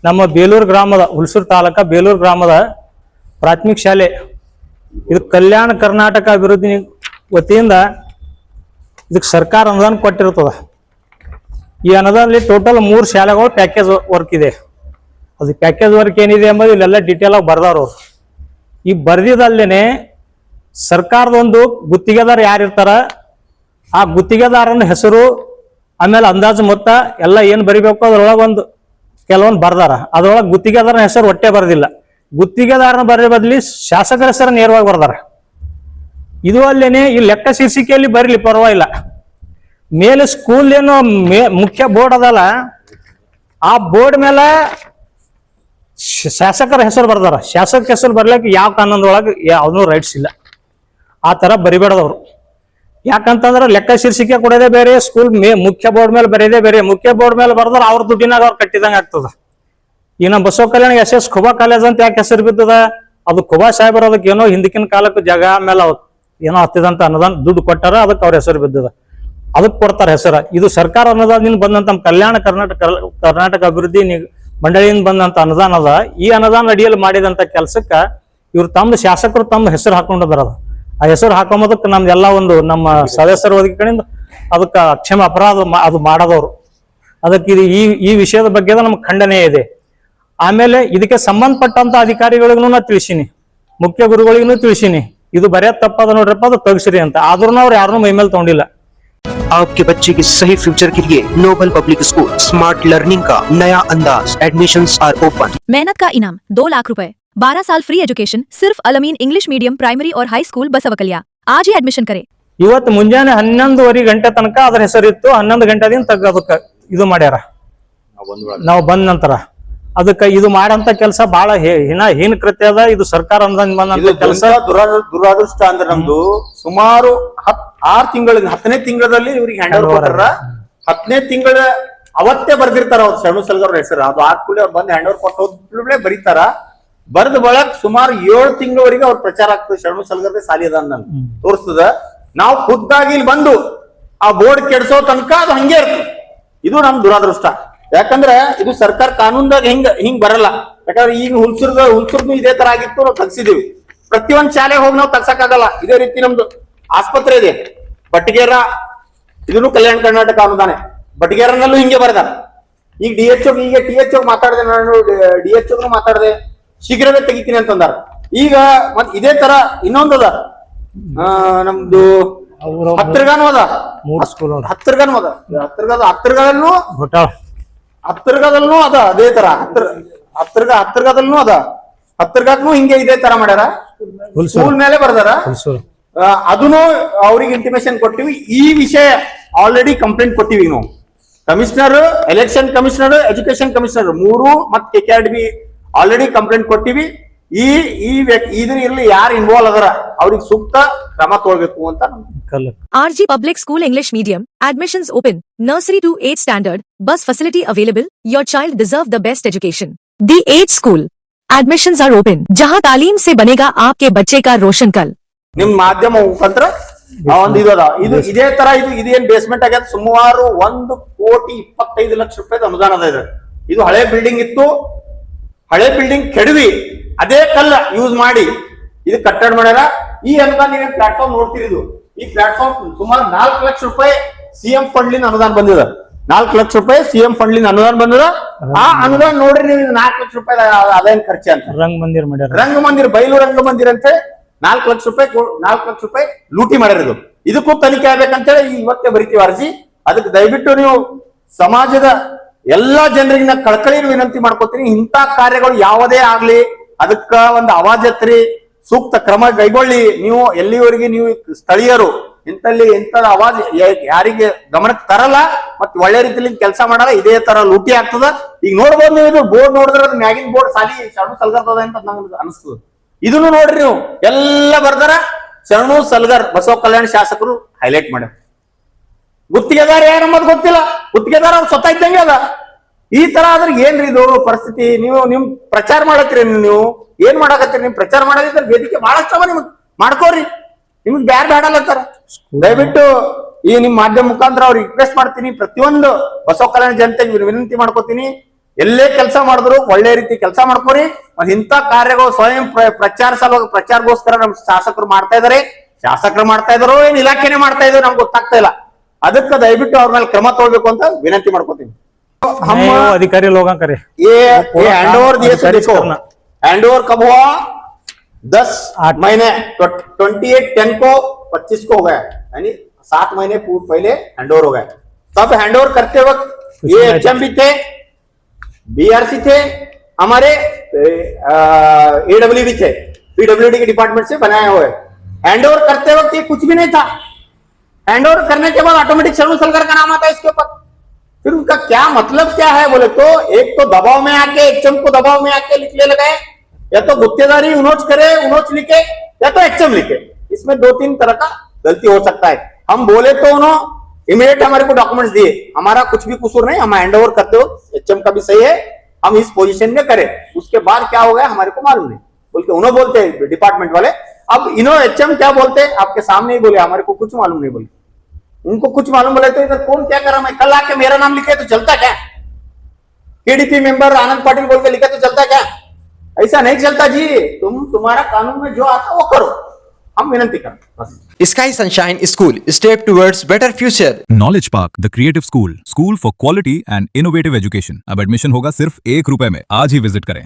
ನಮ್ಮ ಬೇಲೂರು ಗ್ರಾಮದ ಹುಲ್ಸೂರು ತಾಲೂಕ ಬೇಲೂರು ಗ್ರಾಮದ ಪ್ರಾಥಮಿಕ ಶಾಲೆ ಇದು ಕಲ್ಯಾಣ ಕರ್ನಾಟಕ ಅಭಿವೃದ್ಧಿ ವತಿಯಿಂದ ಇದಕ್ಕೆ ಸರ್ಕಾರ ಅನುದಾನ ಕೊಟ್ಟಿರ್ತದ. ಈ ಅನುದಾನದಲ್ಲಿ ಟೋಟಲ್ 3 ಶಾಲೆಗಳು ಪ್ಯಾಕೇಜ್ ವರ್ಕ್ ಇದೆ. ಅದು ಪ್ಯಾಕೇಜ್ ವರ್ಕ್ ಏನಿದೆ ಎಂಬುದು ಇಲ್ಲೆಲ್ಲ ಡೀಟೇಲ್ ಆಗಿ ಬರ್ದಾರ ಅವ್ರು. ಈ ಬರ್ದಿದಲ್ಲೇನೆ ಸರ್ಕಾರದ ಒಂದು ಗುತ್ತಿಗೆದಾರ ಯಾರಿರ್ತಾರ ಆ ಗುತ್ತಿಗೆದಾರನ ಹೆಸರು ಆಮೇಲೆ ಅಂದಾಜು ಮೊತ್ತ ಎಲ್ಲ ಏನು ಬರಿಬೇಕು ಅದ್ರೊಳಗೆ ಒಂದು ಕೆಲವೊಂದು ಬರ್ದಾರ. ಅದ್ರೊಳಗೆ ಗುತ್ತಿಗೆದಾರನ ಹೆಸರು ಒಟ್ಟೆ ಬರೋದಿಲ್ಲ. ಗುತ್ತಿಗೆದಾರನ ಬರೋ ಬದಲಿ ಶಾಸಕರ ಹೆಸರು ನೇರವಾಗಿ ಬರ್ದಾರ. ಇದು ಅಲ್ಲೇನೆ ಈ ಲೆಕ್ಕ ಶೀರ್ಷಿಕೆಯಲ್ಲಿ ಬರಲಿ ಪರವಾಗಿಲ್ಲ. ಮೇಲೆ ಸ್ಕೂಲ್ ಏನು ಮುಖ್ಯ ಬೋರ್ಡ್ ಅದಲ್ಲ ಆ ಬೋರ್ಡ್ ಮೇಲೆ ಶಾಸಕರ ಹೆಸರು ಬರ್ದಾರ. ಶಾಸಕ ಹೆಸರು ಬರ್ಲಿಕ್ಕೆ ಯಾವ ಕಾನೂನೊಳಗೆ ಯಾವ್ದು ರೈಟ್ಸ್ ಇಲ್ಲ. ಆ ತರ ಬರಿಬೇಡದವ್ರು. ಯಾಕಂತಂದ್ರೆ ಲೆಕ್ಕ ಶೀರ್ಷಿಕೆ ಕೊಡೋದೇ ಬೇರೆ, ಸ್ಕೂಲ್ ಮುಖ್ಯ ಬೋರ್ಡ್ ಮೇಲೆ ಬರೆಯೋದೇ ಬೇರೆ. ಮುಖ್ಯ ಬೋರ್ಡ್ ಮೇಲೆ ಬರ್ದಾರ ಅವ್ರ ದುಡ್ಡಿನಾಗ ಅವ್ರು ಕಟ್ಟಿದಂಗೆ ಆಗ್ತದ. ಈ ನಮ್ಮ ಬಸವ ಕಲ್ಯಾಣ SS ಖುಬಾ ಕಾಲೇಜ್ ಅಂತ ಯಾಕೆ ಹೆಸರು ಬಿದ್ದದ? ಅದು ಖುಬಾ ಸಾಹೇಬರ್ ಅದಕ್ಕೆ ಏನೋ ಹಿಂದಕ್ಕಿನ ಕಾಲಕ್ಕೆ ಜಾಗ ಮೇಲೆ ಏನೋ ಹತ್ತಿದಂತ ಅನುದಾನ ದುಡ್ಡು ಕೊಟ್ಟಾರ, ಅದಕ್ಕೆ ಅವ್ರ ಹೆಸರು ಬಿದ್ದದ. ಅದಕ್ಕೆ ಕೊಡ್ತಾರ ಹೆಸರ. ಇದು ಸರ್ಕಾರ ಅನುದಾನದಿಂದ ಬಂದಂತ ಕಲ್ಯಾಣ ಕರ್ನಾಟಕ ಅಭಿವೃದ್ಧಿ ಮಂಡಳಿಯಿಂದ ಬಂದಂತ ಅನುದಾನ ಅದ. ಈ ಅನುದಾನ ಅಡಿಯಲ್ಲಿ ಮಾಡಿದಂತ ಕೆಲ್ಸಕ್ಕ ಇವ್ರು ತಮ್ಮ ಶಾಸಕರು ತಮ್ಮ ಹೆಸರು ಹಾಕೊಂಡದಾರ. ಆ ಹೆಸರು ಹಾಕೊಂಬದಕ್ಕೆ ನಮ್ದೆಲ್ಲ ಒಂದು ನಮ್ಮ ಸದಸ್ಯರ ಒದಗಿ ಕಡೆಯಿಂದ ಅದಕ್ಕೆ ಅಕ್ಷಮ ಅಪರಾಧ ಅದು ಮಾಡದವ್ರು. ಅದಕ್ಕೆ ಇದು ಈ ವಿಷಯದ ಬಗ್ಗೆ ನಮ್ಗೆ ಖಂಡನೆ ಇದೆ. ಆಮೇಲೆ ಇದಕ್ಕೆ ಸಂಬಂಧಪಟ್ಟಂತ ಅಧಿಕಾರಿಗಳಿಗೂ ನಾ ತಿಳಿಸಿನಿ, ಮುಖ್ಯ ಗುರುಗಳಿಗೂ ತಿಳಿಸಿನಿ, ಇದು ಬರೆಯೋದ್ ತಪ್ಪದ ನೋಡ್ರಪ್ಪ ಅದು ತಗ್ಸ್ರಿ ಅಂತ. ಆದ್ರೂ ಅವ್ರು ಯಾರನ್ನೂ ಮೈಮೇಲೆ ತಗೊಂಡಿಲ್ಲ. आपके बच्चे के सही फ्यूचर के लिए Noble Public School smart learning का नया अंदाज। Admissions are open. मेहनत का इनाम 2 लाख रुपए, 12 साल फ्री एजुकेशन सिर्फ अलमीन इंग्लिश मीडियम प्राइमरी और हाई स्कूल बसवकलिया। आज ही एडमिशन करें। ಇವತ್ತು ಮುಂಜಾನೆ 11:30 ಗಂಟೆ ತನಕ ಅದ್ರ ಹೆಸರಿತ್ತು. 11 ಗಂಟೆದಿಂದ ಅದಕ್ಕೆ ಇದು ಮಾಡ್ಯಾರ. ನಾವು ಬಂದ ನಂತರ ಅದಕ್ಕೆ ಇದು ಮಾಡಂತ ಕೆಲಸ ಬಹಳ ಹೀನ ಕೃತ್ಯ ಅದ. ಇದು ಸರ್ಕಾರ ಅನುದಾನ ಬಂದಂತ ಕೆಲಸ. ದುರಾದೃಷ್ಟ ಅಂದ್ರೆ ನಮ್ದು ಸುಮಾರು 6 ತಿಂಗಳ 10ನೇ ತಿಂಗಳಲ್ಲಿ ಇವ್ರಿಗೆ ಹ್ಯಾಂಡ್ ಓವರ್ ಕೊಟ್ಟಾರ. 10ನೇ ತಿಂಗಳ ಅವತ್ತೇ ಬರ್ದಿರ್ತಾರ ಅವ್ರು ಶರಣು ಸಲ್ಗರ್ ಅವ್ರ ಹೆಸರು. ಅದು ಆದ್ಕೂಲೆ ಅವ್ರು ಬಂದು ಹ್ಯಾಂಡ್ ಓವರ್ ಕೊಟ್ಟೋದ್ಮೇಲೆ ಬರೀತಾರ. ಬರ್ದ ಬಳಕ್ ಸುಮಾರು 7 ತಿಂಗಳವರೆಗೆ ಅವ್ರ ಪ್ರಚಾರ ಆಗ್ತದೆ. ಶರಣು ಸಲ್ಗರ್ದೆ ಸಾಲಿ ಅದ ಅಂತ ತೋರಿಸ್ತದ. ನಾವು ಖುದ್ದಾಗಿ ಇಲ್ಲಿ ಬಂದು ಆ ಬೋರ್ಡ್ ಕೆಡ್ಸೋ ತನಕ ಅದು ಹಂಗೆ ಇರ್ತದೆ. ಇದು ನಮ್ ದುರಾದೃಷ್ಟ. ಯಾಕಂದ್ರೆ ಇದು ಸರ್ಕಾರ ಕಾನೂನ್ದಾಗ ಹಿಂಗ್ ಬರಲ್ಲ. ಯಾಕಂದ್ರೆ ಈಗ ಹುಲ್ಸೂರ್ದು ಇದೇ ತರ ಆಗಿತ್ತು, ನಾವು ತಗ್ಸಿದೀವಿ. ಪ್ರತಿಯೊಂದ್ ಶಾಲೆಗೆ ಹೋಗಿ ನಾವು ತಗ್ಸಕ್ಕಾಗಲ್ಲ. ಇದೇ ರೀತಿ ನಮ್ದು ಆಸ್ಪತ್ರೆ ಇದೆ ಬಟ್ಗೇರ, ಇದನ್ನು ಕಲ್ಯಾಣ ಕರ್ನಾಟಕ ಅನುದಾನ. ಬಟ್ಗೇರನಲ್ಲೂ ಹಿಂಗೆ ಬರ್ದಾರ. ಈಗ ಈಗ THO ಮಾತಾಡಿದೆ, ನಾನು DHO ಮಾತಾಡಿದೆ, ಶೀಘ್ರವೇ ತೆಗಿತೀನಿ ಅಂತಂದಾರ. ಈಗ ಮತ್ ಇದೇ ತರ ಇನ್ನೊಂದದ ನಮ್ದು ಹತ್ತಿರಗಾನು ಅದ, ಹತ್ತಿರಗಾನು ಅದ, ಹತ್ತಿರಗದಲ್ಲೂ ಅದ ಅದೇ ತರ ಹತ್ತಿರಗದಲ್ಲೂ ಅದ. ಹತ್ತಿರಗಾದ್ನು ಹಿಂಗೆ ಇದೇ ತರ ಮಾಡ್ಯಾರ. ಸ್ಕೂಲ್ ಮೇಲೆ ಬರ್ದಾರ. ಅದನ್ನು ಅವ್ರಿಗೆ ಇಂಟಿಮೇಶನ್ ಕೊಟ್ಟಿವಿ. ಈ ವಿಷಯ ಆಲ್ರೆಡಿ ಕಂಪ್ಲೇಂಟ್ ಕೊಟ್ಟಿವಿ ನಾವು. Commissioner, election commissioner, education commissioner 3 ಮತ್ತೆ KKRDB ಆಲ್ರೆಡಿ ಕಂಪ್ಲೇಂಟ್ ಕೊಟ್ಟಿವಿ. ಇದ್ರಲ್ಲಿ ಯಾರು ಇನ್ವಾಲ್ವ್ ಅದರ ಅವ್ರಿಗೆ ಸೂಕ್ತ ಕ್ರಮ ತಗೊಳ್ಬೇಕು ಅಂತ. RG Public School English Medium admissions open, nursery to 8th standard, bus facility available. Your child deserve the best education. The 8th school admissions are open, जहां तालीम से बनेगा आपके बच्चे का रोशन कल. ನಿಮ್ ಮಾಧ್ಯಮ ಮುಖಾಂತರ ಒಂದು ಇದು ಇದೇ ತರ ಇದೇನ್ ಬೇಸ್ಮೆಂಟ್ ಆಗ್ಯದ. ಸುಮಾರು 1,25,00,000 ರೂಪಾಯಿ ಅನುದಾನ ಅದ. ಇದು ಹಳೆ ಬಿಲ್ಡಿಂಗ್ ಇತ್ತು. ಹಳೆ ಬಿಲ್ಡಿಂಗ್ ಕೆಡವಿ ಅದೇ ಕಲ್ಲ ಯೂಸ್ ಮಾಡಿ ಇದು ಕಟ್ಟಡ ಮಾಡ್ಯಾರ. ಈ ಅನುದಾನ ನೀವೇನ್ ಪ್ಲಾಟ್ಫಾರ್ಮ್ ನೋಡ್ತಿರಿದು, ಈ ಪ್ಲಾಟ್ಫಾರ್ಮ್ ಸುಮಾರು 4 ಲಕ್ಷ ರೂಪಾಯಿ CM ಫಂಡ್ಲಿನ ಅನುದಾನ ಬಂದಿದ. 4 ಲಕ್ಷ ರೂಪಾಯಿ CM ಫಂಡ್ಲಿನ ಅನುದಾನ ಬಂದಿದ. ಆ ಅನುದಾನ ನೋಡ್ರಿ ನೀವು, 4 ಲಕ್ಷ ರೂಪಾಯಿ ಅದೇನ್ ಖರ್ಚು ಅಂತ. ರಂಗಮಂದಿರ ಬಯಲು ರಂಗಮಂದಿರ ಅಂತ 4 ಲಕ್ಷ ರೂಪಾಯಿ ಲೂಟಿ ಮಾಡ್ಯಾರ. ಇದಕ್ಕೂ ತನಿಖೆ ಆಗ್ಬೇಕಂತೇಳಿ ಇವತ್ತೇ ಬರಿತೀವಿ ಅರ್ಜಿ. ಅದಕ್ಕೆ ದಯವಿಟ್ಟು ನೀವು ಸಮಾಜದ ಎಲ್ಲಾ ಜನರಿಗೆ ನಾ ಕಳಕಳಿ ವಿನಂತಿ ಮಾಡ್ಕೋತೀನಿ. ಇಂಥ ಕಾರ್ಯಗಳು ಯಾವುದೇ ಆಗ್ಲಿ ಅದಕ್ಕ ಒಂದು ಆವಾಜ್ ಎತ್ತರಿ, ಸೂಕ್ತ ಕ್ರಮ ಕೈಗೊಳ್ಳಿ. ನೀವು ಎಲ್ಲಿವರೆಗೆ ನೀವು ಸ್ಥಳೀಯರು ಇಂಥ ಆವಾಜ್ ಯಾರಿಗೆ ಗಮನಕ್ಕೆ ತರಲ್ಲ ಮತ್ತೆ ಒಳ್ಳೆ ರೀತಿಯಲ್ಲಿ ಕೆಲಸ ಮಾಡಲ್ಲ, ಇದೇ ತರ ಲೂಟಿ ಆಗ್ತದ. ಈಗ ನೋಡ್ಬೋದು ನೀವು, ಇದು ಬೋರ್ಡ್ ನೋಡಿದ್ರೆ ಅದು ಮ್ಯಾಗಿನ್ ಬೋರ್ಡ್ ಸಾಲಿ ಶರಣು ಸಲ್ಗರ್ತದ ಅಂತ ನಂಗೆ ಅನಿಸ್ತದ. ಇದನ್ನು ನೋಡ್ರಿ ನೀವು, ಎಲ್ಲ ಬರ್ದಾರ ಶರಣು ಸಲ್ಗರ್ ಬಸವ ಕಲ್ಯಾಣ ಶಾಸಕರು ಹೈಲೈಟ್ ಮಾಡ್ಯಾರ. ಗುತ್ತಿಗೆದಾರ ಯಾರಮ್ಮದ್ ಗೊತ್ತಿಲ್ಲ, ಗುತ್ತಿಗೆದಾರ ಅವ್ರು ಸ್ವತಃ ಇದ್ದಂಗೆ ಅದ. ಈ ತರ ಆದ್ರೆ ಏನ್ರಿ ಇದು ಪರಿಸ್ಥಿತಿ? ನೀವು ನಿಮ್ ಪ್ರಚಾರ ಮಾಡತ್ತೀರಿ, ನೀವು ಏನ್ ಮಾಡಕತ್ತೀರಿ? ನಿಮ್ ಪ್ರಚಾರ ಮಾಡದಿದ್ರೆ ವೇದಿಕೆ ಬಹಳಷ್ಟವ ನಿಮ್ಗೆ ಮಾಡ್ಕೋರಿ. ನಿಮ್ಗೆ ಬ್ಯಾಡಲ್ಲತ್ತಾರ. ದಯವಿಟ್ಟು ಈ ನಿಮ್ ಮಾಧ್ಯಮ ಮುಖಾಂತರ ಅವ್ರಿಗೆ ರಿಕ್ವೆಸ್ಟ್ ಮಾಡ್ತೀನಿ. ಪ್ರತಿಯೊಂದು ಬಸವ ಕಲ್ಯಾಣ ಜನತೆಗೆ ವಿನಂತಿ ಮಾಡ್ಕೋತೀನಿ. ಎಲ್ಲೇ ಕೆಲಸ ಮಾಡಿದ್ರು ಒಳ್ಳೆ ರೀತಿ ಕೆಲಸ ಮಾಡ್ಕೊರಿ. ಮತ್ತೆ ಇಂಥ ಕಾರ್ಯಗಳು ಸ್ವಯಂ ಪ್ರಚಾರ ಸಲುವಾಗಿ ಪ್ರಚಾರಗೋಸ್ಕರ ನಮ್ ಶಾಸಕರು ಮಾಡ್ತಾ ಇದಾರೆ. ಶಾಸಕರು ಮಾಡ್ತಾ ಇದಾರೋ ಏನ್ ಇಲಾಖೆನೆ ಮಾಡ್ತಾ ಇದಾರೋ ನಮ್ಗೆ ಗೊತ್ತಾಗ್ತಾ ಇಲ್ಲ. ಅದಕ್ಕೆ ದಯವಿಟ್ಟು ಅವ್ರ ಮೇಲೆ ಕ್ರಮ ತಗೊಳ್ಬೇಕು ಅಂತ ವಿನಂತಿ ಮಾಡ್ಕೊತೀನಿ. अधिकारी लोगों करे ये हैंड ओवर दिए से देखो, हैंड ओवर कब हुआ? 10 महीने 28/10 को 25 को हो गया, यानी 7 महीने पहले हैंड ओवर हो गया. तब हैंड ओवर करते वक्त ये एचएम भी थे, बीआरसी थे, हमारे एडब्ल्यू भी थे, पीडब्ल्यूडी के डिपार्टमेंट से बनाए हुए. हैंड ओवर करते वक्त ये कुछ भी नहीं था. हैंड ओवर करने के बाद ऑटोमेटिक शर्मा सलगर का नाम आता है इसके ऊपर. फिर उनका क्या मतलब क्या है बोले तो, एक तो दबाव में आके एचएम को दबाव में आके लिखने लगे, या तो गुत्तेदारी उन्होंने करे, उन्होंने लिखे, या तो एचएम लिखे. इसमें 2-3 तरह का गलती हो सकता है. हम बोले तो उन्होंने इमीडिएट हमारे को डॉक्यूमेंट्स दिए, हमारा कुछ भी कसूर नहीं, हम हैंड ओवर करते हो एचएम का भी सही है, हम इस पोजीशन में करें. उसके बाद क्या हो गया हमारे को मालूम नहीं बोल के उन्होंने बोलते हैं डिपार्टमेंट वाले. अब इन्होंने एचएम क्या बोलते हैं आपके सामने ही बोले, हमारे को कुछ मालूम नहीं बोले. उनको कुछ मालूम बोले तो इधर कौन क्या कर रहा. मैं कल आके मेरा नाम लिखे तो चलता क्या? केडीपी मेंबर आनंद पाटिल बोल के लिखे तो चलता क्या? ऐसा नहीं चलता जी. तुम्हारा कानून में जो आता वो करो, हम विनंती करते बस. Sky Sunshine School, step towards better future. Knowledge park the creative school for quality and innovative education. अब एडमिशन होगा सिर्फ ₹1 में. आज ही विजिट करें.